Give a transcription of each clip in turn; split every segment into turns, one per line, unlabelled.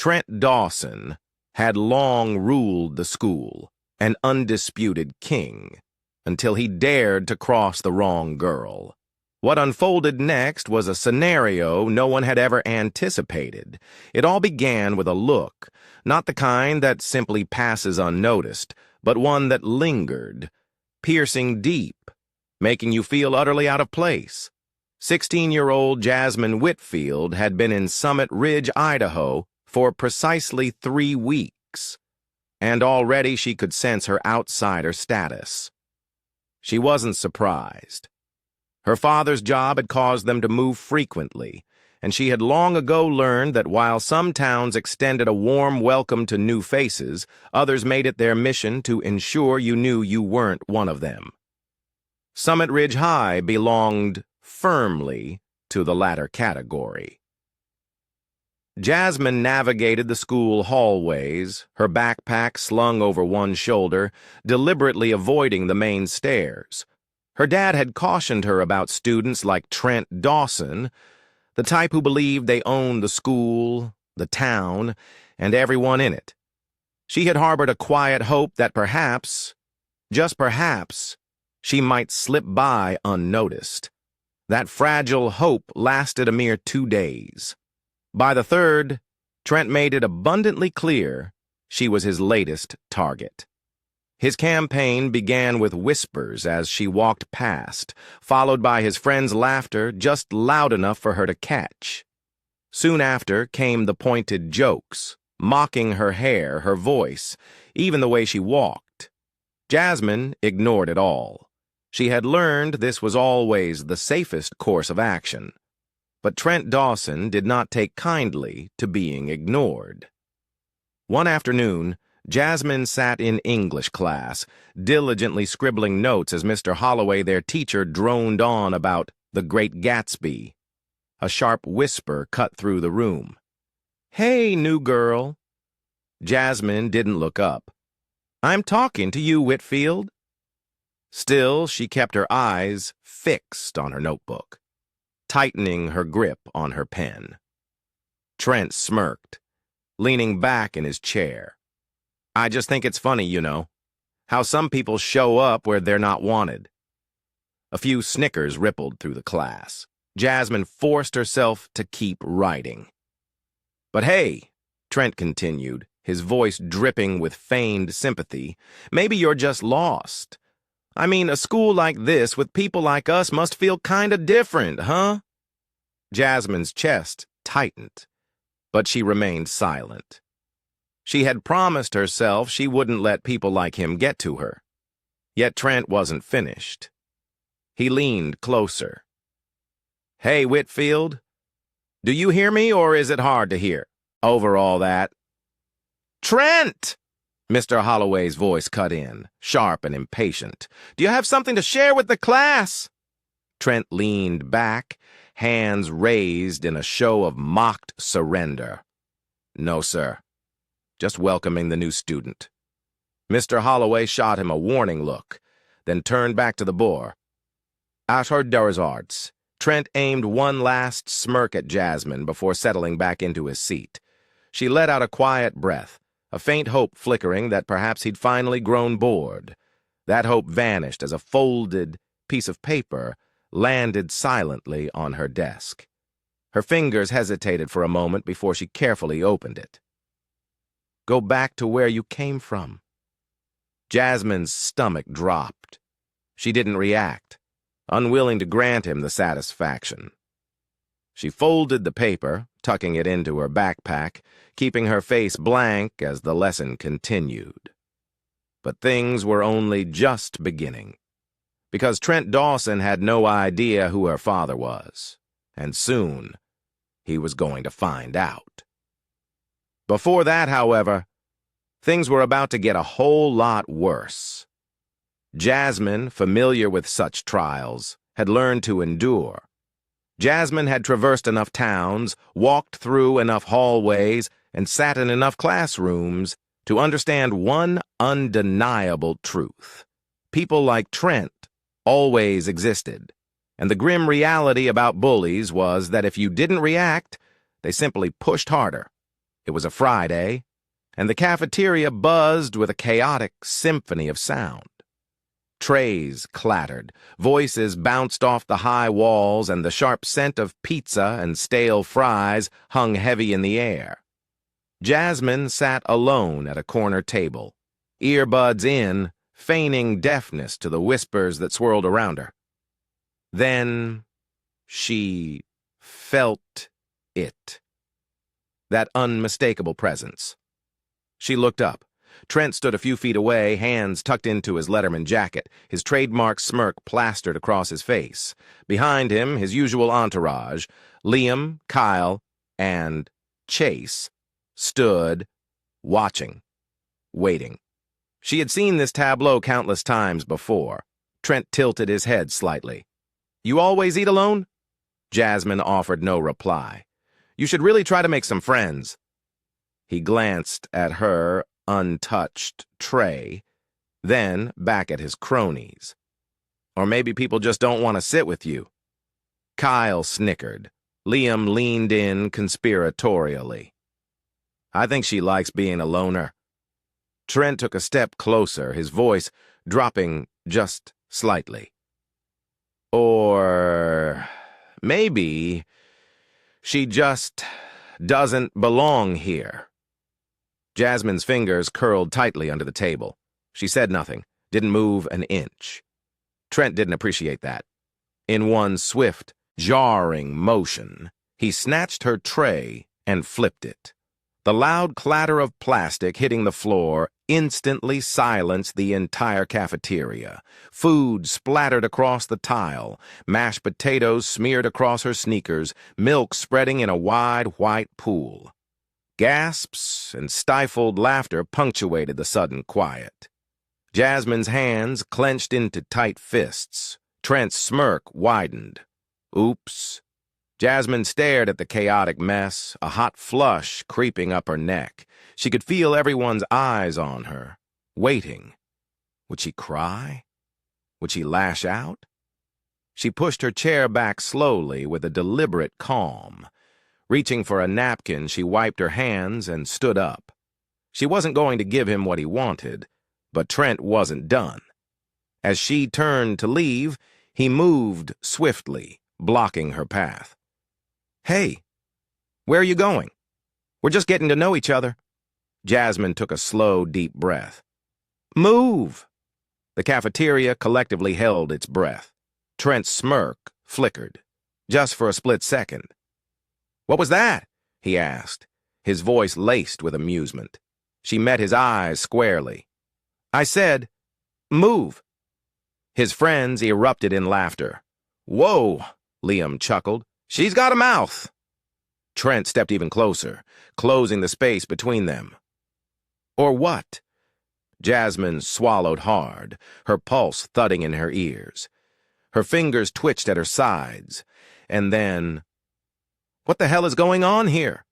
Trent Dawson had long ruled the school, an undisputed king, until he dared to cross the wrong girl. What unfolded next was a scenario no one had ever anticipated. It all began with a look, not the kind that simply passes unnoticed, but one that lingered, piercing deep, making you feel utterly out of place. 16-year-old Jasmine Whitfield had been in Summit Ridge, Idaho, for precisely 3 weeks, and already she could sense her outsider status. She wasn't surprised. Her father's job had caused them to move frequently, and she had long ago learned that while some towns extended a warm welcome to new faces, others made it their mission to ensure you knew you weren't one of them. Summit Ridge High belonged firmly to the latter category. Jasmine navigated the school hallways, her backpack slung over one shoulder, deliberately avoiding the main stairs. Her dad had cautioned her about students like Trent Dawson, the type who believed they owned the school, the town, and everyone in it. She had harbored a quiet hope that perhaps, just perhaps, she might slip by unnoticed. That fragile hope lasted a mere 2 days. By the third, Trent made it abundantly clear she was his latest target. His campaign began with whispers as she walked past, followed by his friend's laughter just loud enough for her to catch. Soon after came the pointed jokes, mocking her hair, her voice, even the way she walked. Jasmine ignored it all. She had learned this was always the safest course of action. But Trent Dawson did not take kindly to being ignored. One afternoon, Jasmine sat in English class, diligently scribbling notes as Mr. Holloway, their teacher, droned on about The Great Gatsby. A sharp whisper cut through the room. "Hey, new girl." Jasmine didn't look up. "I'm talking to you, Whitfield." Still, she kept her eyes fixed on her notebook, tightening her grip on her pen. Trent smirked, leaning back in his chair. "I just think it's funny, you know, how some people show up where they're not wanted." A few snickers rippled through the class. Jasmine forced herself to keep writing. "But hey," Trent continued, his voice dripping with feigned sympathy, "maybe you're just lost. I mean, a school like this with people like us must feel kinda different, huh?" Jasmine's chest tightened, but she remained silent. She had promised herself she wouldn't let people like him get to her. Yet Trent wasn't finished. He leaned closer. "Hey, Whitfield, do you hear me, or is it hard to hear over all that?" "Trent!" Mr. Holloway's voice cut in, sharp and impatient. "Do you have something to share with the class?" Trent leaned back, hands raised in a show of mocked surrender. "No, sir. Just welcoming the new student." Mr. Holloway shot him a warning look, then turned back to the board. "At her deserts." Trent aimed one last smirk at Jasmine before settling back into his seat. She let out a quiet breath, a faint hope flickering that perhaps he'd finally grown bored. That hope vanished as a folded piece of paper landed silently on her desk. Her fingers hesitated for a moment before she carefully opened it. "Go back to where you came from." Jasmine's stomach dropped. She didn't react, unwilling to grant him the satisfaction. She folded the paper, tucking it into her backpack, keeping her face blank as the lesson continued. But things were only just beginning, because Trent Dawson had no idea who her father was, and soon he was going to find out. Before that, however, things were about to get a whole lot worse. Jasmine, familiar with such trials, had learned to endure. Jasmine had traversed enough towns, walked through enough hallways, and sat in enough classrooms to understand one undeniable truth. People like Trent always existed, and the grim reality about bullies was that if you didn't react, they simply pushed harder. It was a Friday, and the cafeteria buzzed with a chaotic symphony of sound. Trays clattered, voices bounced off the high walls, and the sharp scent of pizza and stale fries hung heavy in the air. Jasmine sat alone at a corner table, earbuds in, feigning deafness to the whispers that swirled around her. Then she felt it. That unmistakable presence. She looked up. Trent stood a few feet away, hands tucked into his Letterman jacket, his trademark smirk plastered across his face. Behind him, his usual entourage, Liam, Kyle, and Chase, stood, watching, waiting. She had seen this tableau countless times before. Trent tilted his head slightly. "You always eat alone?" Jasmine offered no reply. "You should really try to make some friends." He glanced at her untouched tray, then back at his cronies. "Or maybe people just don't want to sit with you." Kyle snickered. Liam leaned in conspiratorially. "I think she likes being a loner." Trent took a step closer, his voice dropping just slightly. "Or maybe she just doesn't belong here." Jasmine's fingers curled tightly under the table. She said nothing, didn't move an inch. Trent didn't appreciate that. In one swift, jarring motion, he snatched her tray and flipped it. The loud clatter of plastic hitting the floor instantly silenced the entire cafeteria. Food splattered across the tile, mashed potatoes smeared across her sneakers, milk spreading in a wide white pool. Gasps and stifled laughter punctuated the sudden quiet. Jasmine's hands clenched into tight fists. Trent's smirk widened. Oops. Jasmine stared at the chaotic mess, a hot flush creeping up her neck. She could feel everyone's eyes on her, waiting. Would she cry? Would she lash out? She pushed her chair back slowly with a deliberate calm. Reaching for a napkin, she wiped her hands and stood up. She wasn't going to give him what he wanted, but Trent wasn't done. As she turned to leave, he moved swiftly, blocking her path. "Hey, where are you going? We're just getting to know each other." Jasmine took a slow, deep breath. "Move!" The cafeteria collectively held its breath. Trent's smirk flickered, just for a split second. "What was that?" he asked, his voice laced with amusement. She met his eyes squarely. "I said, move." His friends erupted in laughter. "Whoa," Liam chuckled. "She's got a mouth." Trent stepped even closer, closing the space between them. "Or what?" Jasmine swallowed hard, her pulse thudding in her ears. Her fingers twitched at her sides, and then, "What the hell is going on here?"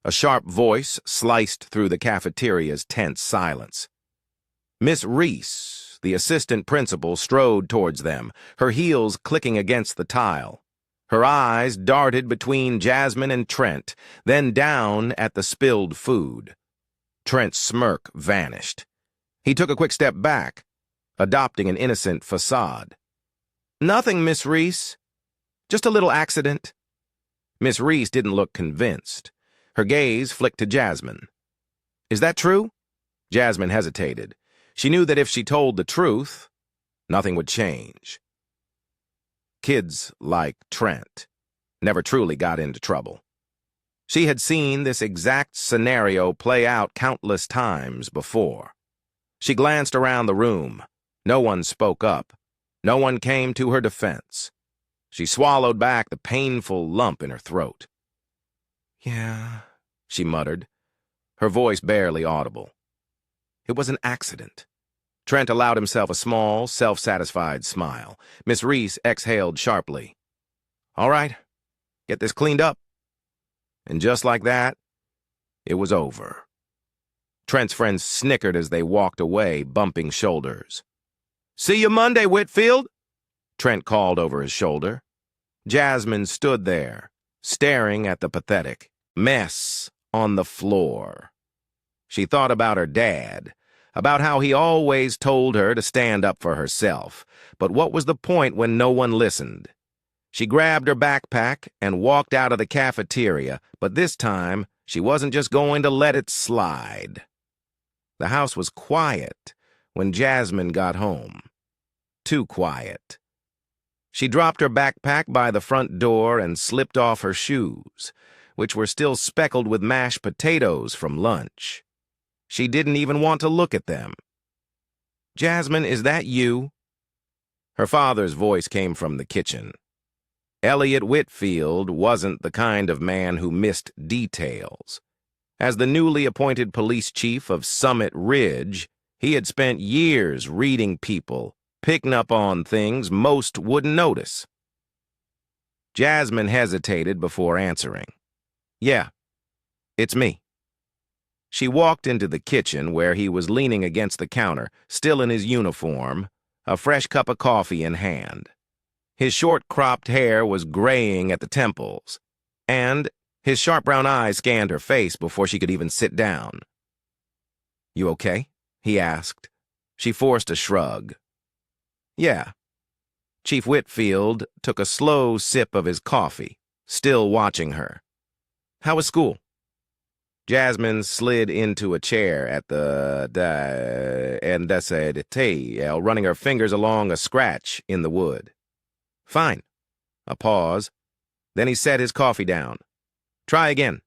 A sharp voice sliced through the cafeteria's tense silence. Miss Reese, the assistant principal, strode towards them, her heels clicking against the tile. Her eyes darted between Jasmine and Trent, then down at the spilled food. Trent's smirk vanished. He took a quick step back, adopting an innocent facade. "Nothing, Miss Reese. Just a little accident." Miss Reese didn't look convinced. Her gaze flicked to Jasmine. "Is that true?" Jasmine hesitated. She knew that if she told the truth, nothing would change. Kids like Trent never truly got into trouble. She had seen this exact scenario play out countless times before. She glanced around the room. No one spoke up. No one came to her defense. She swallowed back the painful lump in her throat. "Yeah," she muttered, her voice barely audible. It was an accident. Trent allowed himself a small, self-satisfied smile. Miss Reese exhaled sharply. "All right, get this cleaned up." And just like that, it was over. Trent's friends snickered as they walked away, bumping shoulders. "See you Monday, Whitfield," Trent called over his shoulder. Jasmine stood there, staring at the pathetic mess on the floor. She thought about her dad, about how he always told her to stand up for herself. But what was the point when no one listened? She grabbed her backpack and walked out of the cafeteria, but this time she wasn't just going to let it slide. The house was quiet when Jasmine got home. Too quiet. She dropped her backpack by the front door and slipped off her shoes, which were still speckled with mashed potatoes from lunch. She didn't even want to look at them. "Jasmine, is that you?" Her father's voice came from the kitchen. Elliot Whitfield wasn't the kind of man who missed details. As the newly appointed police chief of Summit Ridge, he had spent years reading people, picking up on things most wouldn't notice. Jasmine hesitated before answering. "Yeah, it's me." She walked into the kitchen where he was leaning against the counter, still in his uniform, a fresh cup of coffee in hand. His short-cropped hair was graying at the temples, and his sharp brown eyes scanned her face before she could even sit down. "You okay?" he asked. She forced a shrug. "Yeah." Chief Whitfield took a slow sip of his coffee, still watching her. "How was school?" Jasmine slid into a chair at and said, running her fingers along a scratch in the wood. "Fine." A pause. Then he set his coffee down. "Try again."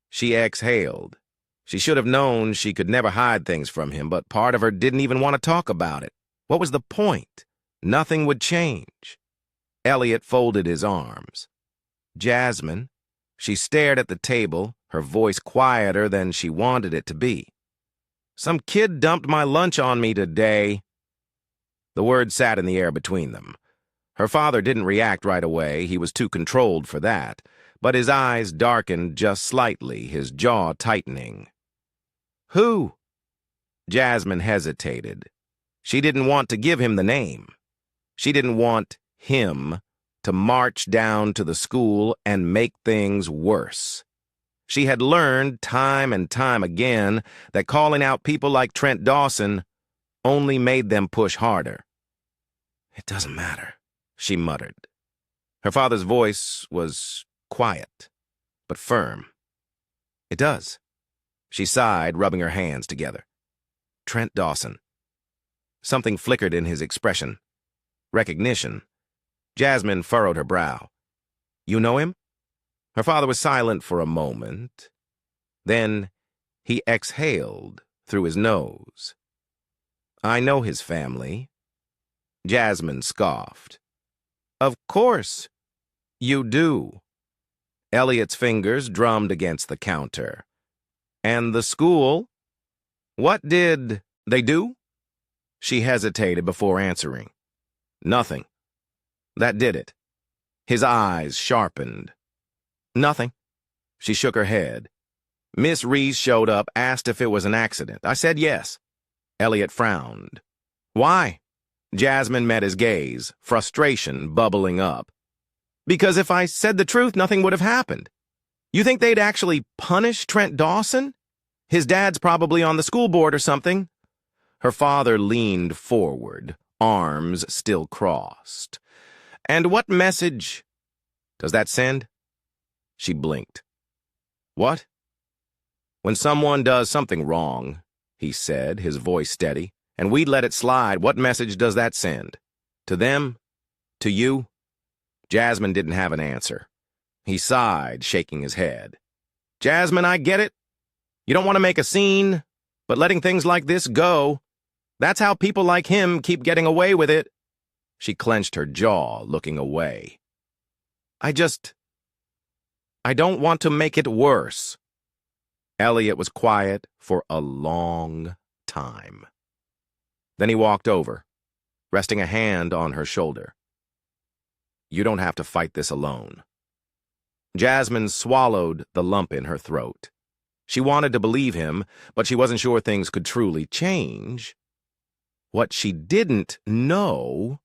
She exhaled. She should have known she could never hide things from him, but part of her didn't even want to talk about it. What was the point? Nothing would change. Elliot folded his arms. "Jasmine." She stared at the table, her voice quieter than she wanted it to be. "Some kid dumped my lunch on me today." The words sat in the air between them. Her father didn't react right away, he was too controlled for that, but his eyes darkened just slightly, his jaw tightening. "Who?" Jasmine hesitated. She didn't want to give him the name. She didn't want him to march down to the school and make things worse. She had learned time and time again that calling out people like Trent Dawson only made them push harder. "It doesn't matter," she muttered. Her father's voice was quiet, but firm. "It does." She sighed, rubbing her hands together. "Trent Dawson." Something flickered in his expression. Recognition. Jasmine furrowed her brow. "You know him?" Her father was silent for a moment. Then he exhaled through his nose. "I know his family." Jasmine scoffed. "Of course you do." Elliot's fingers drummed against the counter. "And the school? What did they do?" She hesitated before answering. "Nothing. That did it." His eyes sharpened. "Nothing." She shook her head. "Miss Reese showed up, asked if it was an accident. I said yes." Elliot frowned. "Why?" Jasmine met his gaze, frustration bubbling up. "Because if I said the truth, nothing would have happened. You think they'd actually punish Trent Dawson? His dad's probably on the school board or something." Her father leaned forward, arms still crossed. "And what message does that send?" She blinked. "What?" "When someone does something wrong," he said, his voice steady, "and we let it slide, what message does that send? To them? To you?" Jasmine didn't have an answer. He sighed, shaking his head. "Jasmine, I get it. You don't want to make a scene, but letting things like this go, that's how people like him keep getting away with it." She clenched her jaw, looking away. I don't want to make it worse." Elliot was quiet for a long time. Then he walked over, resting a hand on her shoulder. "You don't have to fight this alone." Jasmine swallowed the lump in her throat. She wanted to believe him, but she wasn't sure things could truly change. What she didn't know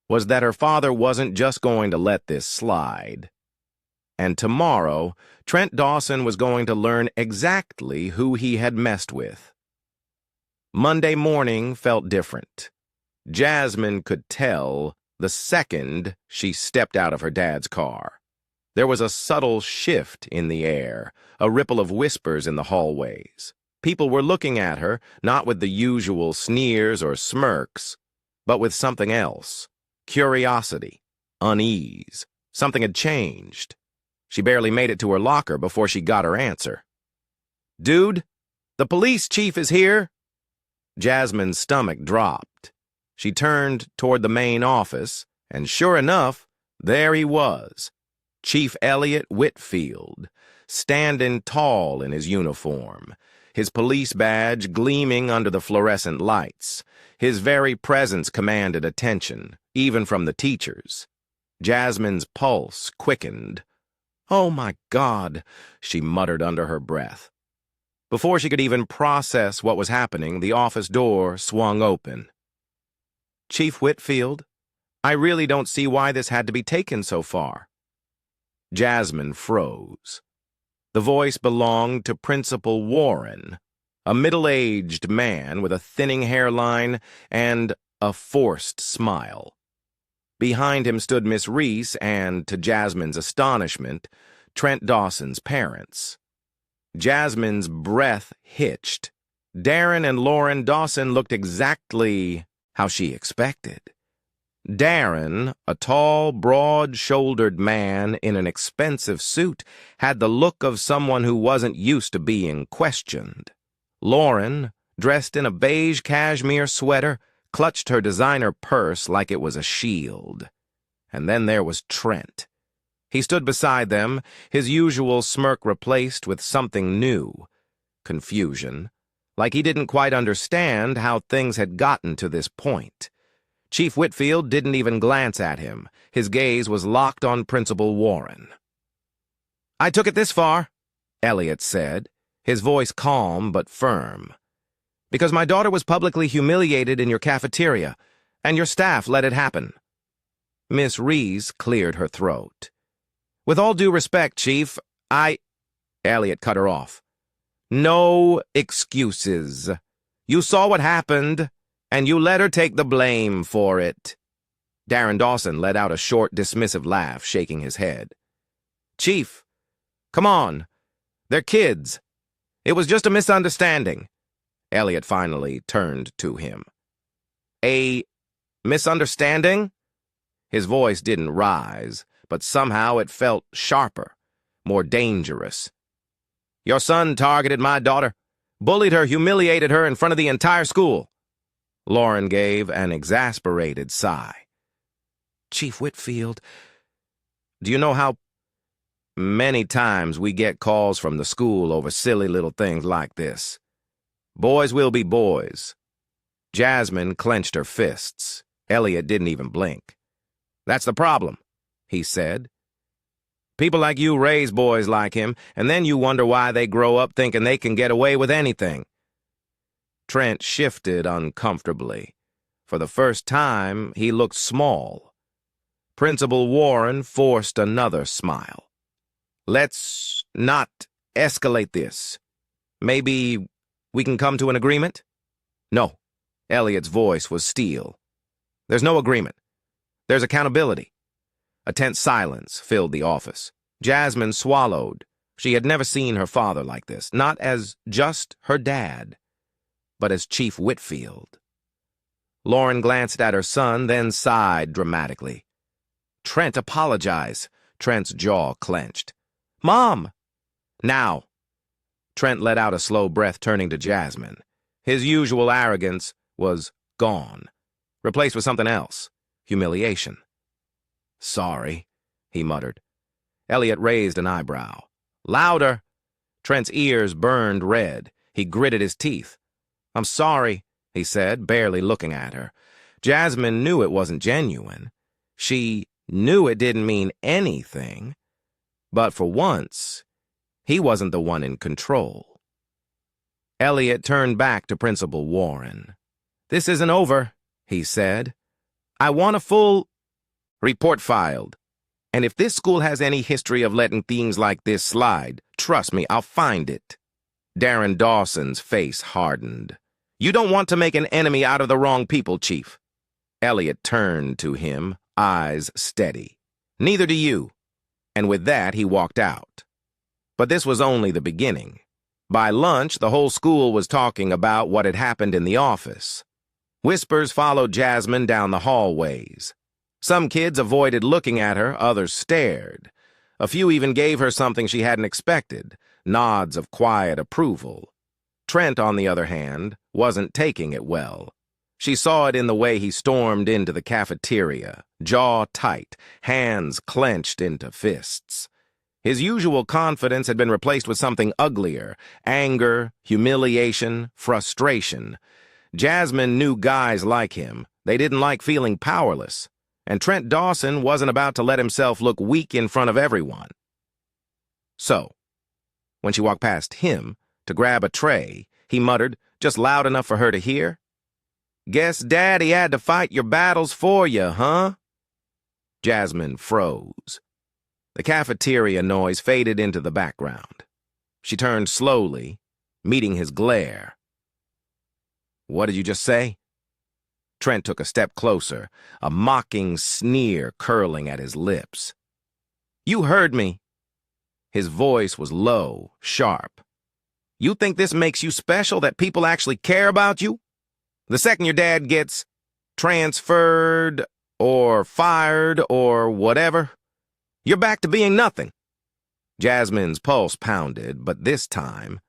was that her father wasn't just going to let this slide. And tomorrow, Trent Dawson was going to learn exactly who he had messed with. Monday morning felt different. Jasmine could tell the second she stepped out of her dad's car. There was a subtle shift in the air, a ripple of whispers in the hallways. People were looking at her, not with the usual sneers or smirks, but with something else. Curiosity, unease. Something had changed. She barely made it to her locker before she got her answer. "Dude, the police chief is here." Jasmine's stomach dropped. She turned toward the main office, and sure enough, there he was, Chief Silent Whitfield, standing tall in his uniform, his police badge gleaming under the fluorescent lights. His very presence commanded attention, even from the teachers. Jasmine's pulse quickened. "Oh, my God," she muttered under her breath. Before she could even process what was happening, the office door swung open. "Chief Whitfield, I really don't see why this had to be taken so far." Jasmine froze. The voice belonged to Principal Warren, a middle-aged man with a thinning hairline and a forced smile. Behind him stood Miss Reese and, to Jasmine's astonishment, Trent Dawson's parents. Jasmine's breath hitched. Darren and Lauren Dawson looked exactly how she expected. Darren, a tall, broad-shouldered man in an expensive suit, had the look of someone who wasn't used to being questioned. Lauren, dressed in a beige cashmere sweater, clutched her designer purse like it was a shield. And then there was Trent. He stood beside them, his usual smirk replaced with something new. Confusion. Like he didn't quite understand how things had gotten to this point. Chief Whitfield didn't even glance at him. His gaze was locked on Principal Warren. "I took it this far," Elliot said, his voice calm but firm, "because my daughter was publicly humiliated in your cafeteria, and your staff let it happen." Miss Reese cleared her throat. "With all due respect, Chief, Elliot cut her off. "No excuses. You saw what happened, and you let her take the blame for it." Darren Dawson let out a short, dismissive laugh, shaking his head. "Chief, come on. They're kids. It was just a misunderstanding." Elliot finally turned to him. "A misunderstanding?" His voice didn't rise, but somehow it felt sharper, more dangerous. "Your son targeted my daughter, bullied her, humiliated her in front of the entire school." Lauren gave an exasperated sigh. "Chief Whitfield, do you know how many times we get calls from the school over silly little things like this? Boys will be boys." Jasmine clenched her fists. Elliot didn't even blink. "That's the problem," he said. "People like you raise boys like him, and then you wonder why they grow up thinking they can get away with anything." Trent shifted uncomfortably. For the first time, he looked small. Principal Warren forced another smile. "Let's not escalate this. Maybe we can come to an agreement?" "No." Elliot's voice was steel. "There's no agreement. There's accountability." A tense silence filled the office. Jasmine swallowed. She had never seen her father like this, not as just her dad, but as Chief Whitfield. Lauren glanced at her son, then sighed dramatically. "Trent, apologize." Trent's jaw clenched. "Mom!" "Now." Trent let out a slow breath, turning to Jasmine. His usual arrogance was gone, replaced with something else. Humiliation. "Sorry," he muttered. Elliot raised an eyebrow. "Louder!" Trent's ears burned red. He gritted his teeth. "I'm sorry," he said, barely looking at her. Jasmine knew it wasn't genuine. She knew it didn't mean anything. But for once, he wasn't the one in control. Elliot turned back to Principal Warren. "This isn't over," he said. "I want a full report filed." And if this school has any history of letting things like this slide, trust me, I'll find it. Darren Dawson's face hardened. You don't want to make an enemy out of the wrong people, Chief. Elliot turned to him, eyes steady. Neither do you. And with that, he walked out. But this was only the beginning. By lunch, the whole school was talking about what had happened in the office. Whispers followed Jasmine down the hallways. Some kids avoided looking at her, others stared. A few even gave her something she hadn't expected, nods of quiet approval. Trent, on the other hand, wasn't taking it well. She saw it in the way he stormed into the cafeteria, jaw tight, hands clenched into fists. His usual confidence had been replaced with something uglier, anger, humiliation, frustration. Jasmine knew guys like him. They didn't like feeling powerless. And Trent Dawson wasn't about to let himself look weak in front of everyone. So, when she walked past him to grab a tray, he muttered, just loud enough for her to hear, "Guess Daddy had to fight your battles for you, huh?" Jasmine froze. The cafeteria noise faded into the background. She turned slowly, meeting his glare. "What did you just say?" Trent took a step closer, a mocking sneer curling at his lips. "You heard me." His voice was low, sharp. "You think this makes you special, that people actually care about you? The second your dad gets transferred or fired or whatever, you're back to being nothing." Jasmine's pulse pounded, but this time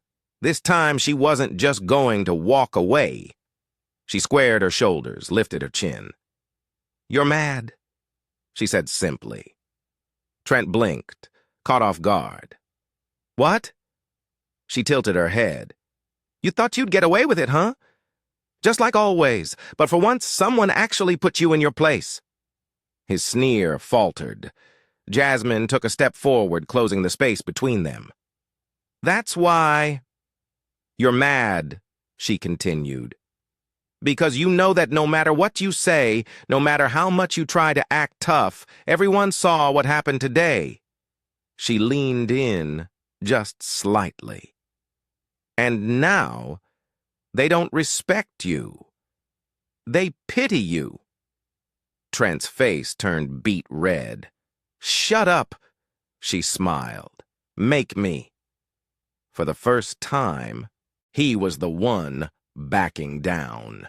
she wasn't just going to walk away. She squared her shoulders, lifted her chin. "You're mad," she said simply. Trent blinked, caught off guard. "What?" She tilted her head. "You thought you'd get away with it, huh? Just like always, but for once someone actually put you in your place." His sneer faltered. Jasmine took a step forward, closing the space between them. "That's why you're mad," she continued. "Because you know that no matter what you say, no matter how much you try to act tough, everyone saw what happened today." She leaned in just slightly. "And now, they don't respect you. They pity you." Trent's face turned beet red. "Shut up," she smiled. "Make me." For the first time, he was the one backing down.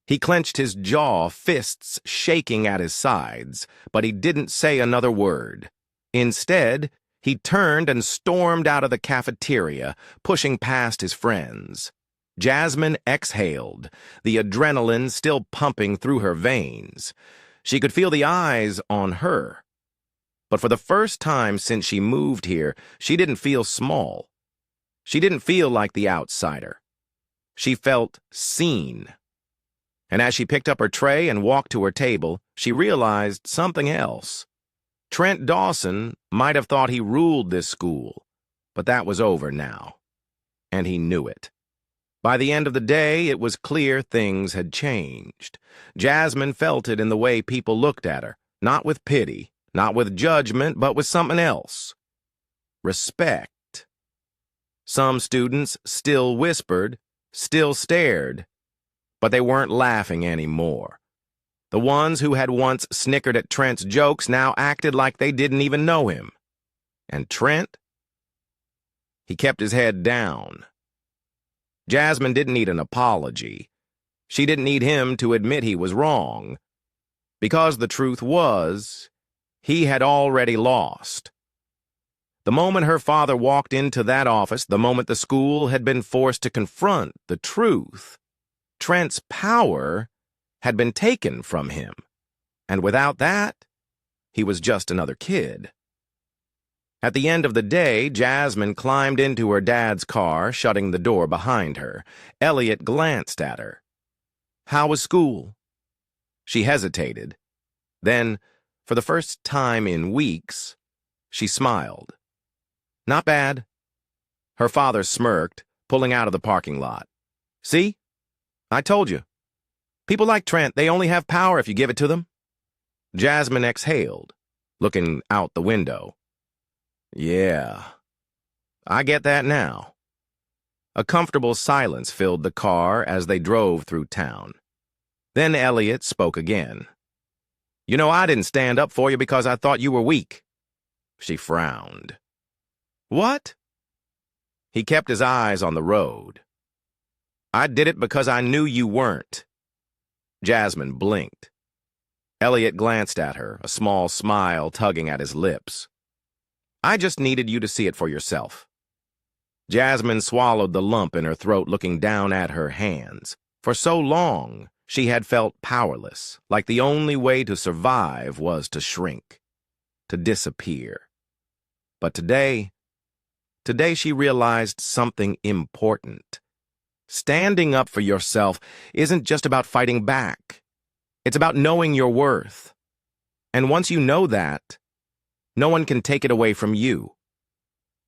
He clenched his jaw, fists shaking at his sides, but he didn't say another word. Instead, he turned and stormed out of the cafeteria, pushing past his friends. Jasmine exhaled, the adrenaline still pumping through her veins. She could feel the eyes on her. But for the first time since she moved here, she didn't feel small. She didn't feel like the outsider. She felt seen. And as she picked up her tray and walked to her table, she realized something else. Trent Dawson might have thought he ruled this school, but that was over now. And he knew it. By the end of the day, it was clear things had changed. Jasmine felt it in the way people looked at her, not with pity, not with judgment, but with something else. Respect. Some students still whispered, still stared, but they weren't laughing anymore. The ones who had once snickered at Trent's jokes now acted like they didn't even know him. And Trent? He kept his head down. Jasmine didn't need an apology. She didn't need him to admit he was wrong. Because the truth was, he had already lost. The moment her father walked into that office, the moment the school had been forced to confront the truth, Trent's power had been taken from him. And without that, he was just another kid. At the end of the day, Jasmine climbed into her dad's car, shutting the door behind her. Elliot glanced at her. "How was school?" She hesitated. Then, for the first time in weeks, she smiled. "Not bad." Her father smirked, pulling out of the parking lot. "See? I told you. People like Trent, they only have power if you give it to them." Jasmine exhaled. looking out the window. Yeah, I get that now. A comfortable silence filled the car as they drove through town. Then Elliot spoke again. You know, I didn't stand up for you because I thought you were weak. She frowned. What? He kept his eyes on the road. I did it because I knew you weren't. Jasmine blinked. Elliot glanced at her, a small smile tugging at his lips. I just needed you to see it for yourself. Jasmine swallowed the lump in her throat, looking down at her hands. For so long, she had felt powerless, like the only way to survive was to shrink, to disappear. But today she realized something important. Standing up for yourself isn't just about fighting back. It's about knowing your worth. And once you know that, no one can take it away from you.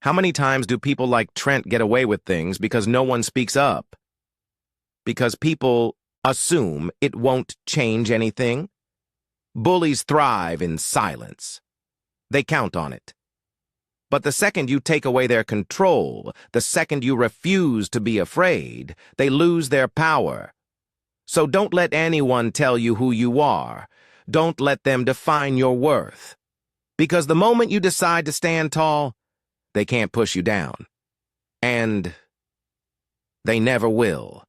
How many times do people like Trent get away with things because no one speaks up? Because people assume it won't change anything? Bullies thrive in silence. They count on it. But the second you take away their control, the second you refuse to be afraid, they lose their power. So don't let anyone tell you who you are. Don't let them define your worth. Because the moment you decide to stand tall, they can't push you down. And they never will.